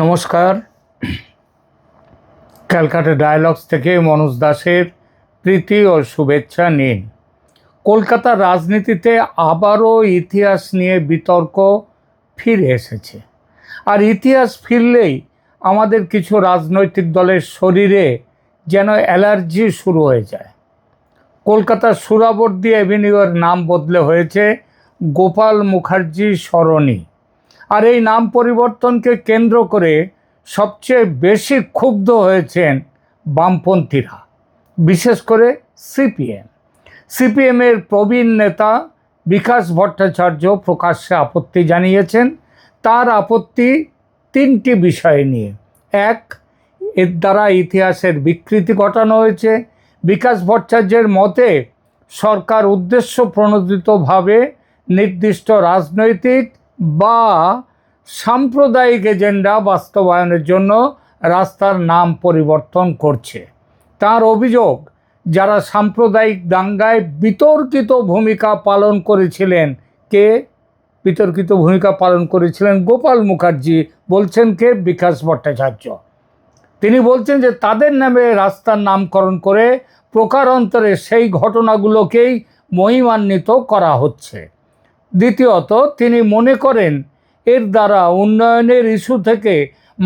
নমস্কার। ক্যালকাটা ডায়ালগস থেকে মনোজ দাসের প্রীতি ও শুভেচ্ছা নিন। কলকাতার রাজনীতিতে আবারও ইতিহাস নিয়ে বিতর্ক ফিরে এসেছে। আর ইতিহাস ফিরলেই আমাদের কিছু রাজনৈতিক দলের শরীরে যেন অ্যালার্জি শুরু হয়ে যায়। কলকাতার সোহরাওয়ার্দী অ্যাভিনিউয়ের নাম বদলে হয়েছে গোপাল মুখার্জি সরণি। আর এই নাম পরিবর্তনকে কেন্দ্র করে সবচেয়ে বেশি ক্ষুব্ধ হয়েছেন বামপন্থীরা, বিশেষ করে সিপিএমের প্রবীণ নেতা বিকাশ ভট্টাচার্য প্রকাশ্যে আপত্তি জানিয়েছেন। তার আপত্তি তিনটি বিষয় নিয়ে। এক, এর দ্বারা ইতিহাসের বিকৃতি ঘটানো হয়েছে। বিকাশ ভট্টাচার্যের মতে সরকার উদ্দেশ্য প্রণোদিতভাবে নির্দিষ্ট রাজনৈতিক বা সাম্প্রদায়িক এজেন্ডা বাস্তবায়নের জন্য রাস্তার নাম পরিবর্তন করছে। তার অভিযোগ, যারা সাম্প্রদায়িক দাঙ্গায় বিতর্কিত ভূমিকা পালন করেছিলেন, বিতর্কিত ভূমিকা পালন করেছিলেন গোপাল মুখার্জি, বলছেন কে? বিকাশ ভট্টাচার্য। তিনি বলছেন যে তাদের নামে রাস্তার নামকরণ করে প্রকারান্তরে সেই ঘটনাগুলোকেই মহিমান্বিত করা হচ্ছে। দ্বিতীয়ত, তিনি মনে করেন এর দ্বারা উন্নয়নের ইস্যু থেকে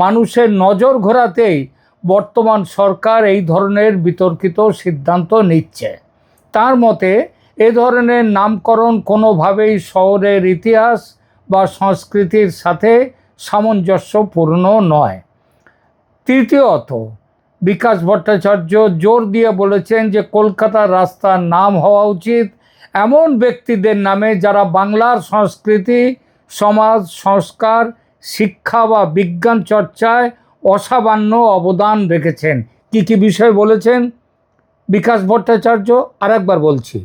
মানুষের নজর ঘোরাতেই বর্তমান সরকার এই ধরনের বিতর্কিত সিদ্ধান্ত নিচ্ছে। তার মতে এ ধরনের নামকরণ কোনোভাবেই শহরের ইতিহাস বা সংস্কৃতির সাথে সামঞ্জস্যপূর্ণ নয়। তৃতীয়ত, বিকাশ ভট্টাচার্য জোর দিয়ে বলেছেন যে কলকাতার রাস্তার নাম হওয়া উচিত এমন ব্যক্তিদের নামে যারা বাংলার সংস্কৃতি, সমাজ সংস্কার, শিক্ষা বা বিজ্ঞান চর্চায় অসামান্য অবদান রেখেছেন। কি কি বিষয় বলেছেন বিকাশ ভট্টাচার্য? আরেকবার বলছি,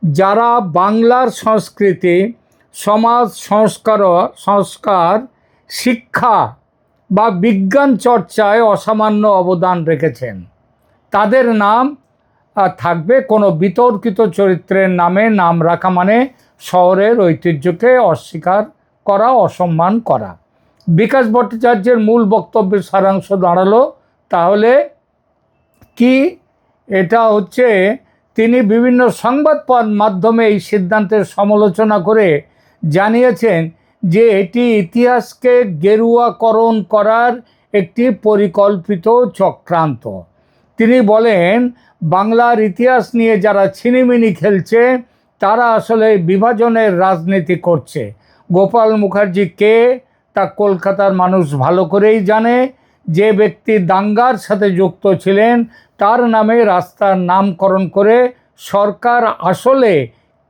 যারা বাংলার সংস্কৃতি, সমাজ সংস্কার, শিক্ষা বা বিজ্ঞান চর্চায় অসামান্য অবদান রেখেছেন, তাদের নাম থাকবে। কোনো বিতর্কিত চরিত্রের নামে নাম রাখা মানে শহরের ঐতিহ্যকে অস্বীকার করা, অসম্মান করা। বিকাশ ভট্টাচার্যের মূল বক্তব্যের সারাংশ দাঁড়ালো তাহলে কি? এটা হচ্ছে, তিনি বিভিন্ন সংবাদ মাধ্যমে এই সিদ্ধান্তের সমালোচনা করে জানিয়েছেন যে এটি ইতিহাসকে গেরুয়াকরণ করার একটি পরিকল্পিত চক্রান্ত। তিনি বলেন, বাংলার ইতিহাস নিয়ে যারা ছিনিমিনি খেলছে তারা আসলে বিভাজনের রাজনীতি করছে। গোপাল মুখার্জি কে তা কলকাতার মানুষ ভালো করেই জানে। যে ব্যক্তি দাঙ্গার সাথে যুক্ত ছিলেন তার নামে রাস্তার নামকরণ করে সরকার আসলে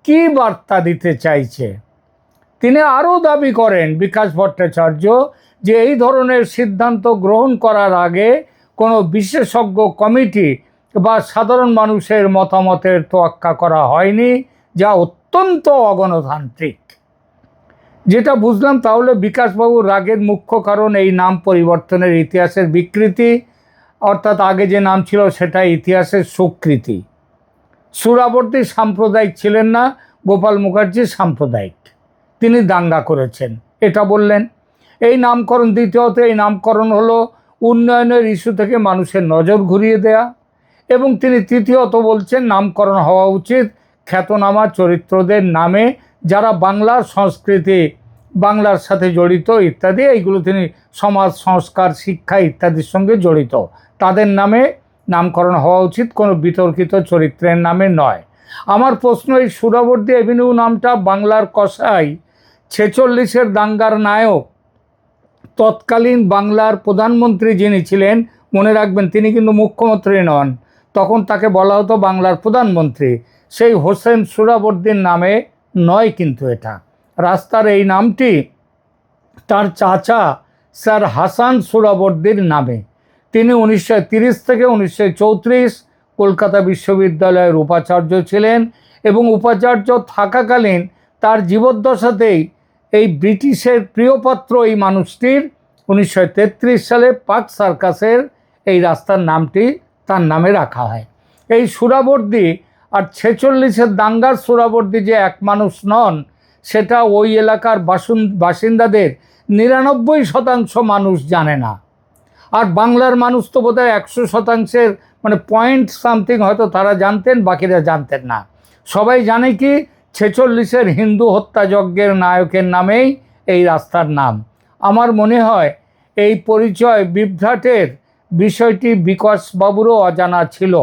কী বার্তা দিতে চাইছে। তিনি আরও দাবি করেন, বিকাশ ভট্টাচার্য, যে এই ধরনের সিদ্ধান্ত গ্রহণ করার আগে কোনো বিশেষজ্ঞ কমিটি বা সাধারণ মানুষের মতামতের তোয়াক্কা করা হয়নি, যা অত্যন্ত অগণতান্ত্রিক। যেটা বুঝলাম, তাহলে বিকাশবাবুর রাগের মুখ্য কারণ এই নাম পরিবর্তনের ইতিহাসের বিকৃতি, অর্থাৎ আগে যে নাম ছিল সেটা ইতিহাসের স্বীকৃতি। সোহরাওয়ার্দী সাম্প্রদায়িক ছিলেন না, গোপাল মুখার্জি সাম্প্রদায়িক, তিনি দাঙ্গা করেছেন, এটা বললেন। এই নামকরণ, দ্বিতীয়ত, এই নামকরণ হলো উন্নয়নের ইস্যু থেকে মানুষের নজর ঘুরিয়ে দেয়া। এবং তিনি তৃতীয়ত বলছেন নামকরণ হওয়া উচিত খ্যাতনামা চরিত্রদের নামে যারা বাংলার সংস্কৃতি, বাংলার সাথে জড়িত ইত্যাদি, এইগুলো তিনি সমাজ সংস্কার, শিক্ষা ইত্যাদির সঙ্গে জড়িত, তাদের নামে নামকরণ হওয়া উচিত, কোনো বিতর্কিত চরিত্রের নামে নয়। আমার প্রশ্ন, এই সোহরাওয়ার্দী অ্যাভিনিউ নামটা বাংলার কসাই 46-এর দাঙ্গার নায়ক, তৎকালীন বাংলার প্রধানমন্ত্রী যিনি ছিলেন, মনে রাখবেন তিনি কিন্তু মুখ্যমন্ত্রী নন, তখন তাকে বলা হতো বাংলার প্রধানমন্ত্রী, সেই হোসেন সোহরাওয়ার্দীর নামে নয় কিন্তু এটা। রাস্তার এই নামটি তার চাচা স্যার হাসান সোহরাওয়ার্দীর নামে। তিনি 1930 থেকে 1934 কলকাতা বিশ্ববিদ্যালয়ের উপাচার্য ছিলেন এবং উপাচার্য থাকাকালীন তার জীবদ্দশাতেই এই ব্রিটিশের প্রিয়পাত্র এই মানুষটির 1933 সালে পার্ক সার্কাসের এই রাস্তার নামটি তার নামে রাখা হয়। এই সোহরাওয়ার্দী আর 46-এর দাঙ্গার সোহরাওয়ার্দী যে এক মানুষ নন, সেটা ওই এলাকার বাসিন্দাদের 99% মানুষ জানে না। আর বাংলার মানুষ তো বোধহয় 100%-এর মানে পয়েন্ট সামথিং হয়তো তারা জানতেন, বাকিরা জানতেন না। সবাই জানে কি 46-এর হিন্দু হত্যাযজ্ঞের নায়কের নামেই এই রাস্তার নাম। আমার মনে হয় এই পরিচয় বিভ্রাটের বিষয়টি বিকাশবাবুরও অজানা ছিল,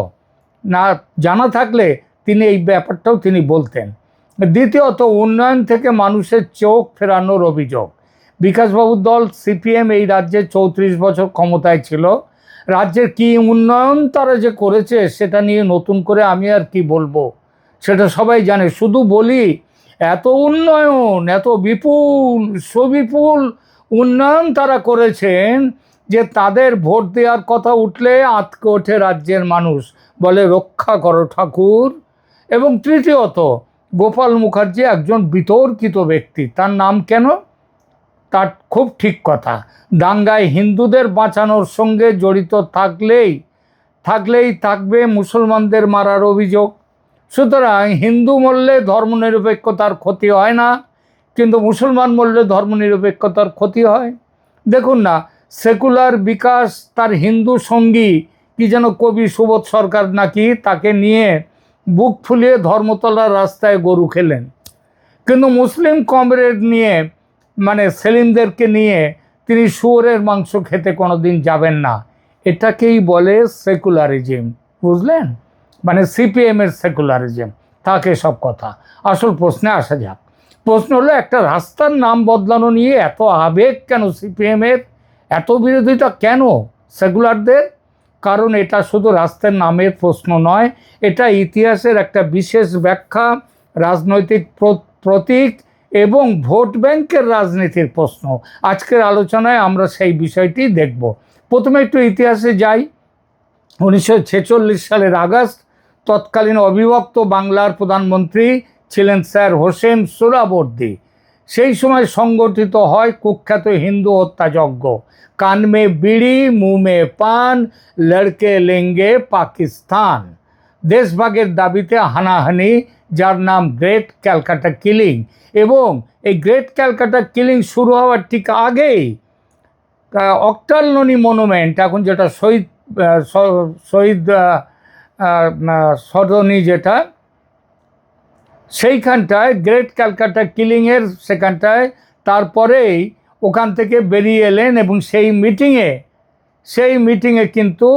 না জানা থাকলে তিনি এই ব্যাপারটাও তিনি বলতেন। দ্বিতীয়ত, উন্নয়ন থেকে মানুষের চোখ ফেরানোর অভিযোগ। বিকাশবাবুর দল সিপিএম এই রাজ্যে 34 বছর ক্ষমতায় ছিল। রাজ্যের কি উন্নয়ন তারা যে করেছে সেটা নিয়ে নতুন করে আমি আর কি বলবো, সেটা সবাই জানে। শুধু বলি, এত উন্নয়ন, এত বিপুল সুবিপুল উন্নয়ন তারা করেছেন যে তাদের ভোট দেওয়ার কথা উঠলে আঁতকে ওঠে রাজ্যের মানুষ, বলে রক্ষা করো ঠাকুর। এবং তৃতীয়ত, গোপাল মুখার্জি একজন বিতর্কিত ব্যক্তি। তার নাম কেন? তার খুব ঠিক কথা, দাঙ্গায় হিন্দুদের বাঁচানোর সঙ্গে জড়িত থাকলেই থাকবে মুসলমানদের মারার অভিযোগ। সুতরাং হিন্দু মরলে ধর্মনিরপেক্ষতার ক্ষতি হয় না, কিন্তু মুসলমান মরলে ধর্মনিরপেক্ষতার ক্ষতি হয়। দেখুন না, সেকুলার বিকাশ তার হিন্দু সঙ্গী কি যেন কবি সুবোধ সরকার নাকি, তাকে নিয়ে বুক ফুলিয়ে ধর্মতলার রাস্তায় গরু খেলেন, কিন্তু মুসলিম কমরেড নিয়ে মানে সেলিমদেরকে নিয়ে তিনি শুয়োরের মাংস খেতে কোনোদিন যাবেন না। এটাকেই বলে সেকুলারিজম, বুঝলেন? মানে সিপিএমের সেকুলারিজম। তাকে সব কথা। আসল প্রশ্নে আসা যাক। প্রশ্ন হলো, একটা রাস্তার নাম বদলানো নিয়ে এত আবেগ কেন সিপিএমের, এত বিরোধিতা কেন সেকুলারদের? কারণ এটা শুধু রাস্তার নামের প্রশ্ন নয়, এটা ইতিহাসের একটা বিশেষ ব্যাখ্যা, রাজনৈতিক প্রতীক এবং ভোট ব্যাংকের রাজনীতির প্রশ্ন। আজকের আলোচনায় আমরা সেই বিষয়টি দেখব। প্রথমে একটু ইতিহাসে যাই। 1946 সালের আগস্ট, তৎকালীন অবিভক্ত বাংলার প্রধানমন্ত্রী ছিলেন স্যার হোসেন সোহরাওয়ার্দী। সেই সময় সংগঠিত হয় কুখ্যাত হিন্দু হত্যাযজ্ঞ, কান মে বিড়ি মুঁহ মে পান, লড়কে লেঙ্গে পাকিস্তান। দেশভাগের দাবিতে হানাহানি, যার নাম গ্রেট ক্যালকাটা কিলিং। এবং এই গ্রেট ক্যালকাটা কিলিং শুরু হওয়ার ঠিক আগেই অক্টালননি মনুমেন্ট, এখন যেটা শহীদ সদনী, যেটা সেইখানটায় গ্রেট ক্যালকাটা কিলিংয়ের সেখানটায় তারপরেই ওখান থেকে বেরিয়ে এলেন। এবং সেই মিটিংয়ে কিন্তু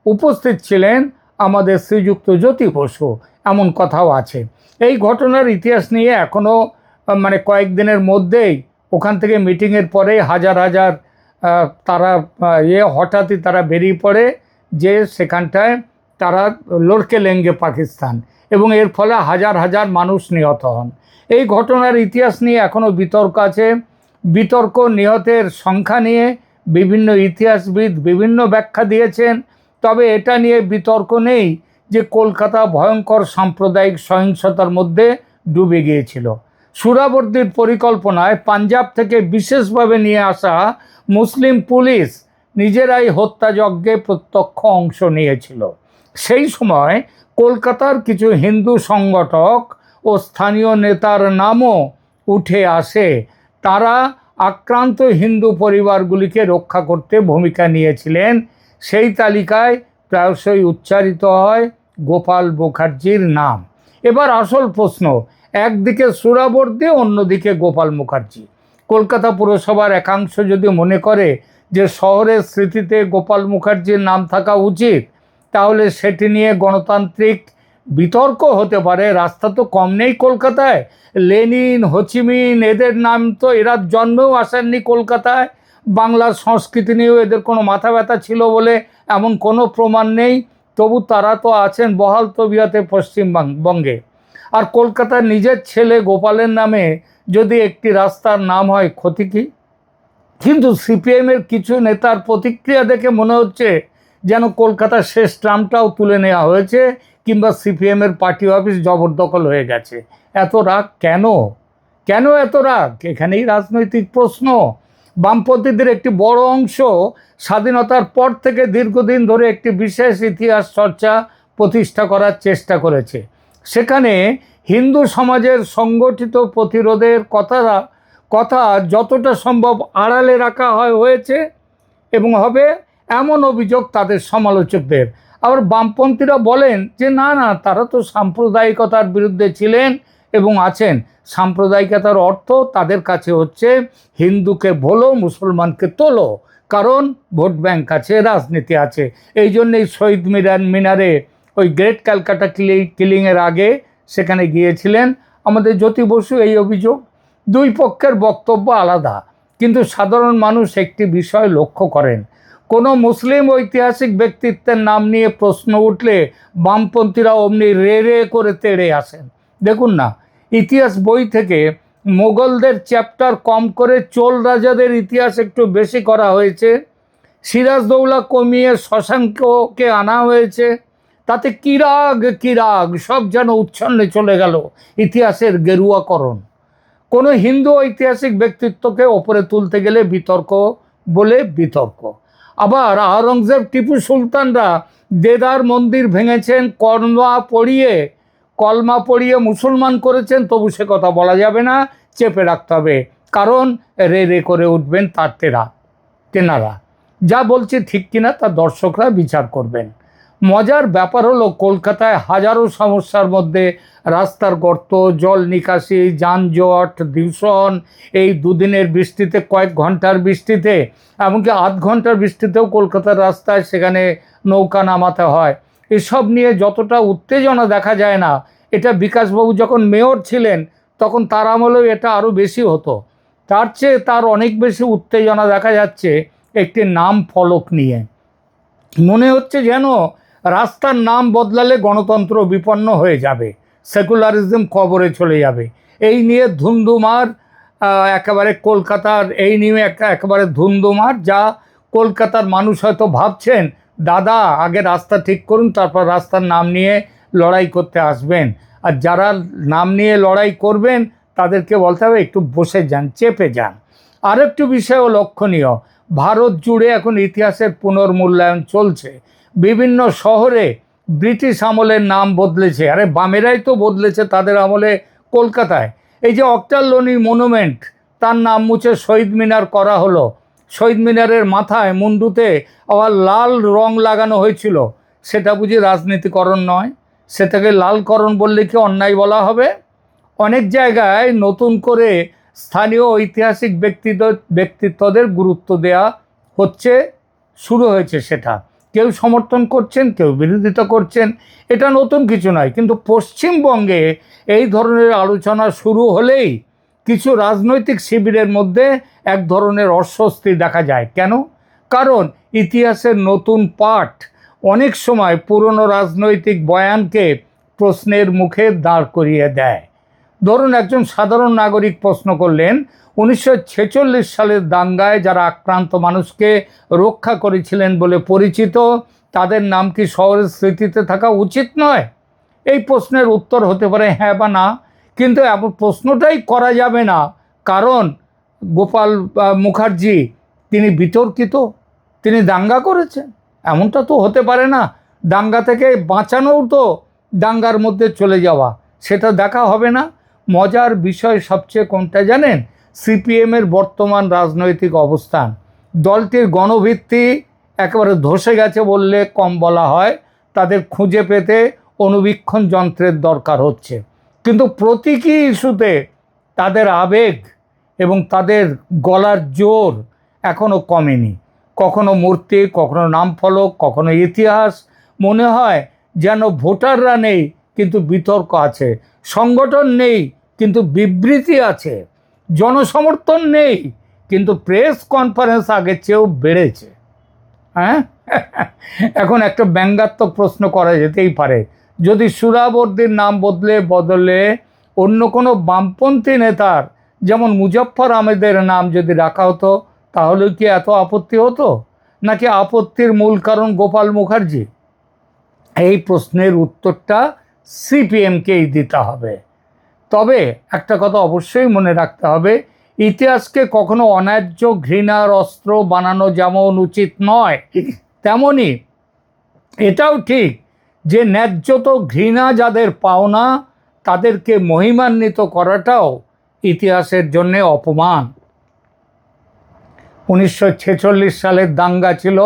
উপস্থিত ছিলেন আমাদের শ্রীযুক্ত জ্যোতি বসু, এমন কথাও আছে। এই ঘটনার ইতিহাস নিয়ে এখনও মানে কয়েকদিনের মধ্যেই ওখান থেকে মিটিংয়ের পরে হাজার হাজার তারা হঠাৎই তারা বেরিয়ে পড়ে যে সেখানটায় তারা লড়কে লেঙ্গে পাকিস্তান, এবং এর ফলে হাজার হাজার মানুষ নিহত হন। এই ঘটনার ইতিহাস নিয়ে এখনও বিতর্ক আছে। বিতর্ক নিহতের সংখ্যা নিয়ে বিভিন্ন ইতিহাসবিদ বিভিন্ন ব্যাখ্যা দিয়েছেন। তবে এটা নিয়ে বিতর্ক নেই যে কলকাতা ভয়ঙ্কর সাম্প্রদায়িক সহিংসতার মধ্যে ডুবে গিয়েছিল। সোহরাওয়ার্দীর পরিকল্পনায় পাঞ্জাব থেকে বিশেষভাবে নিয়ে আসা মুসলিম পুলিশ নিজেরাই হত্যাযজ্ঞে প্রত্যক্ষ অংশ নিয়েছিল। সেই সময় কলকাতার কিছু হিন্দু সংগঠক ও স্থানীয় নেতার নামও উঠে আসে। তারা আক্রান্ত হিন্দু পরিবারগুলিকে রক্ষা করতে ভূমিকা নিয়েছিলেন। সেই তালিকায় প্রায়শই উচ্চারিত হয় গোপাল মুখার্জির নাম। এবার আসল প্রশ্ন, একদিকে সোহরাওয়ার্দী, অন্যদিকে গোপাল মুখার্জি। কলকাতা পুরসভার একাংশ যদি মনে করে যে শহরের স্মৃতিতে গোপাল মুখার্জির নাম থাকা উচিত, তাহলে সেটি নিয়ে গণতান্ত্রিক বিতর্ক হতে পারে। রাস্তা তো কম নেই কলকাতায়। লেনিন, হোচিমিন, এদের নাম তো এরা জন্মেও আসেননি কলকাতায়। বাংলার সংস্কৃতি নিয়েও এদের কোনো মাথা ব্যথা ছিল বলে এমন কোনো প্রমাণ নেই। তবু তারা তো আছেন বহাল তবিয়তে পশ্চিমবঙ্গে। আর কলকাতার নিজের ছেলে গোপালের নামে যদি একটি রাস্তার নাম হয়, ক্ষতি কী? কিন্তু সিপিএমের কিছু নেতার প্রতিক্রিয়া দেখে মনে হচ্ছে যেন কলকাতার শেষ ট্রামটাও তুলে নেওয়া হয়েছে, কিংবা সিপিএমের পার্টি অফিস জবরদখল হয়ে গেছে। এত রাগ কেন? কেন এত রাগ? এখানেই রাজনৈতিক প্রশ্ন। বামপন্থীদের একটি বড় অংশ স্বাধীনতার পর থেকে দীর্ঘদিন ধরে একটি বিশেষ ইতিহাস চর্চা প্রতিষ্ঠা করার চেষ্টা করেছে। সেখানে হিন্দু সমাজের সংগঠিত প্রতিরোধের কথা যতটা সম্ভব আড়ালে রাখা হয়েছে এবং হবে, এমন অভিযোগ তাদের সমালোচকদের। আবার বামপন্থীরা বলেন যে না না, তারা তো সাম্প্রদায়িকতার বিরুদ্ধে ছিলেন এবং আছেন। সাম্প্রদায়িকতার অর্থ তাদের কাছে হচ্ছে হিন্দুকে ভোলো, মুসলমানকে তোলো, কারণ ভোট ব্যাংক আছে, রাজনীতি আছে। এই জন্যই শহীদ মিনারে ওই গ্রেট ক্যালকাটা কিলিংয়ের আগে সেখানে গিয়েছিলেন আমাদের জ্যোতি বসু। এই অভিযোগ, দুই পক্ষের বক্তব্য আলাদা, কিন্তু সাধারণ মানুষ একটি বিষয় লক্ষ্য করেন, কোনো মুসলিম ঐতিহাসিক ব্যক্তিত্বের নাম নিয়ে প্রশ্ন উঠলে বামপন্থীরা অমনি রে রে করে তেড়ে আসেন। দেখুন না, ইতিহাস বই থেকে মোগলদের চ্যাপ্টার কম করে চোল রাজাদের ইতিহাস একটু বেশি করা হয়েছে, সিরাজদৌল্লা কমিয়ে শশাঙ্ককে আনা হয়েছে। তাতে কিরাগ সব যেন উচ্ছন্নে চলে গেল, ইতিহাসের গেরুয়াকরণ। কোনো হিন্দু ঐতিহাসিক ব্যক্তিত্বকে ওপরে তুলতে গেলে বিতর্ক বলে বিতর্ক। আবার আওরঙ্গজেব, টিপু সুলতানরা দেদার মন্দির ভেঙেছেন, কলমা পড়িয়ে মুসলমান করেছেন, তবু সে কথা বলা যাবে না, চেপে রাখতে হবে, কারণ রে রে করে উঠবেন তার তেনারা। যা বলছে ঠিক কিনা তা দর্শকরা বিচার করবেন। মজার ব্যাপার হলো, কলকাতায় হাজারো সমস্যার মধ্যে রাস্তার গর্ত, জল নিকাশি, যানজট, দূষণ, এই দুদিনের বৃষ্টিতে, কয়েক ঘন্টার বৃষ্টিতে, এমনকি আধ ঘন্টার বৃষ্টিতেও কলকাতার রাস্তায় সেখানে নৌকা নামাতে হয়। এসব নিয়ে যতটা উত্তেজনা দেখা যায় না, এটা বিকাশবাবু যখন মেয়র ছিলেন তখন তার আমলেও এটা আরও বেশি হতো। তার চেয়ে তার অনেক বেশি উত্তেজনা দেখা যাচ্ছে একটি নাম ফলক নিয়ে। মনে হচ্ছে যেন রাস্তার নাম বদলালে গণতন্ত্র বিপন্ন হয়ে যাবে, সেকুলারিজম কবরে চলে যাবে। এই নিয়ে ধুন্ধুমার, একেবারে কলকাতার এই নিয়ে একেবারে ধুন্ধুমার, যা কলকাতার মানুষ হয়তো ভাবছেন দাদা আগে রাস্তা ঠিক করুন, তারপর রাস্তার নাম নিয়ে লড়াই করতে আসবেন। আর যারা নাম নিয়ে লড়াই করবেন তাদেরকে বলতে হবে একটু বসে যান, চেপে যান। আরেকটু বিষয়ও লক্ষণীয়, ভারত জুড়ে এখন ইতিহাসের পুনর্মূল্যায়ন চলছে। বিভিন্ন শহরে ব্রিটিশ আমলের নাম বদলেছে, আরে বামেরাই তো বদলেছে তাদের আমলে। কলকাতায় এই যে অক্টারলোনি মনুমেন্ট, তার নাম মুছে শহীদ মিনার করা হলো। শহীদ মিনারের মাথায় মুন্ডুতে আবার লাল রং লাগানো হয়েছিল, সেটা বুঝি রাজনীতিকরণ নয়? সেটাকে লালকরণ বললে কি অন্যায় বলা হবে? অনেক জায়গায় নতুন করে স্থানীয় ঐতিহাসিক ব্যক্তিত্বদের গুরুত্ব দেয়া হচ্ছে, শুরু হয়েছে সেটা। কেউ সমর্থন করছেন, কেউ বিরোধিতা করছেন, এটা নতুন কিছু নয়। কিন্তু পশ্চিমবঙ্গে এই ধরনের আলোচনা শুরু হলেই কিছু রাজনৈতিক শিবিরের মধ্যে এক ধরনের অস্বস্তি দেখা যায়। কেন? কারণ ইতিহাসের নতুন পাঠ অনেক সময় পুরনো রাজনৈতিক বয়ানকে প্রশ্নের মুখে দাঁড় করিয়ে দেয়। ধরুন একজন সাধারণ নাগরিক প্রশ্ন করলেন, 1946 সালের দাঙ্গায় যারা আক্রান্ত মানুষকে রক্ষা করেছিলেন বলে পরিচিত, তাদের নাম কি শহরের স্মৃতিতে থাকা উচিত নয়? এই প্রশ্নের উত্তর হতে পারে হ্যাঁ বা না, কিন্তু এমন প্রশ্নটাই করা যাবে না, কারণ গোপাল মুখার্জি তিনি বিতর্কিত, তিনি দাঙ্গা করেছেন, এমনটা তো হতে পারে না। দাঙ্গা থেকে বাঁচানোও তো দাঙ্গার মধ্যে চলে যাওয়া, সেটা দেখা হবে না। মজার বিষয় সবচেয়ে কোনটা জানেন? সিপিএমের বর্তমান রাজনৈতিক অবস্থান। দলটির গণভিত্তি একেবারে ধসে গেছে বললে কম বলা হয়। তাদের খুঁজে পেতে অনুবীক্ষণ যন্ত্রের দরকার হচ্ছে, কিন্তু প্রতীকী ইস্যুতে তাদের আবেগ এবং তাদের গলার জোর এখনও কমেনি। কখনো মূর্তি, কখনো নামফলক, কখনো ইতিহাস। মনে হয় যেন ভোটাররা নেই কিন্তু বিতর্ক আছে, সংগঠন নেই কিন্তু বিবৃতি আছে, জনসমর্থন নেই কিন্তু প্রেস কনফারেন্স আগের চেয়েও বেড়েছে। হ্যাঁ, এখন একটা ব্যঙ্গাত্মক প্রশ্ন করা যেতেই পারে, যদি সুহরাওয়ার্দীর নাম বদলে অন্য কোনো বামপন্থী নেতার, যেমন মুজফ্ফর আহমেদের নাম যদি রাখা হতো, তাহলে কি এত আপত্তি হতো? নাকি আপত্তির মূল কারণ গোপাল মুখার্জি? এই প্রশ্নের উত্তরটা সিপিএমকেই দিতে হবে। তবে একটা কথা অবশ্যই মনে রাখতে হবে, ইতিহাসকে কখনো অন্যায্য ঘৃণার অস্ত্র বানানো যেমন উচিত নয়, তেমনি এটাও ঠিক যে ন্যায্য তো ঘৃণা যাদের পাওনা তাদেরকে মহিমান্বিত করাটাও ইতিহাসের জন্যে অপমান। 1946 সালের দাঙ্গা ছিল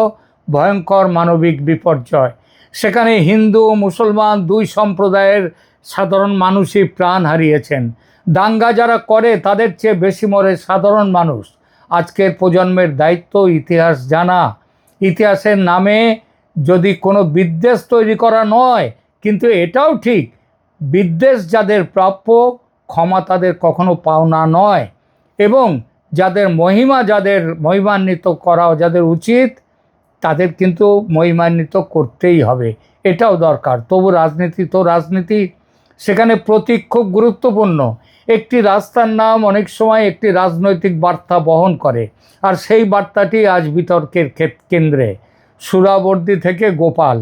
ভয়ঙ্কর মানবিক বিপর্যয়। সেখানে হিন্দু ও মুসলমান দুই সম্প্রদায়ের সাধারণ মানুষই প্রাণ হারিয়েছেন। দাঙ্গা যারা করে তাদের চেয়ে বেশি মরে সাধারণ মানুষ। আজকের প্রজন্মের দায়িত্ব ইতিহাস জানা। ইতিহাসের নামে যদি কোনো বিদ্বেষ তৈরি করা নয়, কিন্তু এটাও ঠিক, বিদ্বেষ যাদের প্রাপ্য, ক্ষমা তাদের কখনো পাওনা নয়। এবং যাদের মহিমান্বিত করা যাদের উচিত, তাদের কিন্তু মহিমান্বিত করতেই হবে, এটাও দরকার। তবু রাজনীতি তো রাজনীতি, সেখানে প্রতীক খুব গুরুত্বপূর্ণ। একটি রাস্তার নাম অনেক সময় একটি রাজনৈতিক বার্তা বহন করে, আর সেই বার্তাটি আজ বিতর্কের কেন্দ্রে। সুরাবর্দী থেকে গোপাল,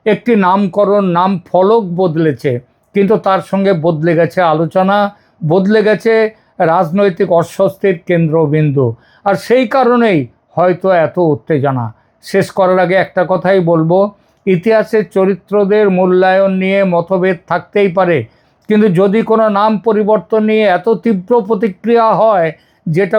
একটি নামকরণ, নাম ফলক বদলেছে, কিন্তু তার সঙ্গে বদলে গেছে আলোচনা, বদলে গেছে রাজনৈতিক অস্বস্তির কেন্দ্রবিন্দু। আর সেই কারণেই হয়তো এত উত্তেজনা। শেষ করার আগে একটা কথাই বলবো, ইতিহাসের চরিত্রদের মূল্যায়ন নিয়ে মতভেদ থাকতেই পারে, কিন্তু যদি কোনো নাম পরিবর্তন নিয়ে এত তীব্র প্রতিক্রিয়া হয়, যেটা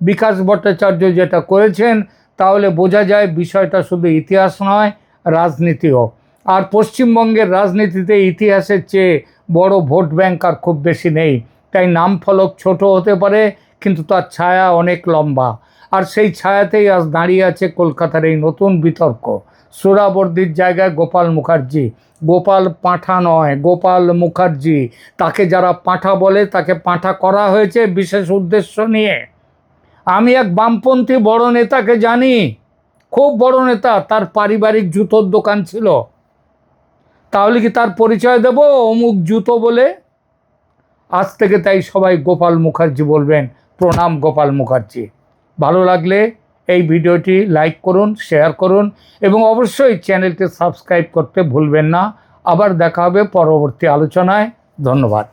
বিকাশ ভট্টাচার্য যেটা করেছেন, তাহলে বোঝা যায় বিষয়টা শুধু ইতিহাস নয়, রাজনীতিও। আর পশ্চিমবঙ্গের রাজনীতিতে ইতিহাসের চেয়ে বড় ভোট ব্যাংক আর খুব বেশি নেই। তাই নাম ফলক ছোট হতে পারে, কিন্তু তার ছায়া অনেক লম্বা। আর সেই ছায়াতেই আজ দাঁড়িয়ে আছে কলকাতার এই নতুন বিতর্ক। সুরাবর্দীর জায়গায় গোপাল মুখার্জি। গোপাল পাঁঠা নয়, গোপাল মুখার্জি। তাকে যারা পাঁঠা বলে, তাকে পাঁঠা করা হয়েছে বিশেষ উদ্দেশ্য নিয়ে। আমি এক বামপন্থী বড় নেতাকে জানি, খুব বড় নেতা, তার পারিবারিক জুতোর দোকান ছিল। তাহলে কি তার পরিচয় দেব অমুক জুতো বলে? আজ থেকে তাই সবাই গোপাল মুখার্জি বলবেন। প্রণাম গোপাল মুখার্জি। ভালো লাগলে এই ভিডিওটি লাইক করুন, শেয়ার করুন এবং অবশ্যই চ্যানেলটি সাবস্ক্রাইব করতে ভুলবেন না। আবার দেখা হবে পরবর্তী আলোচনায়। ধন্যবাদ।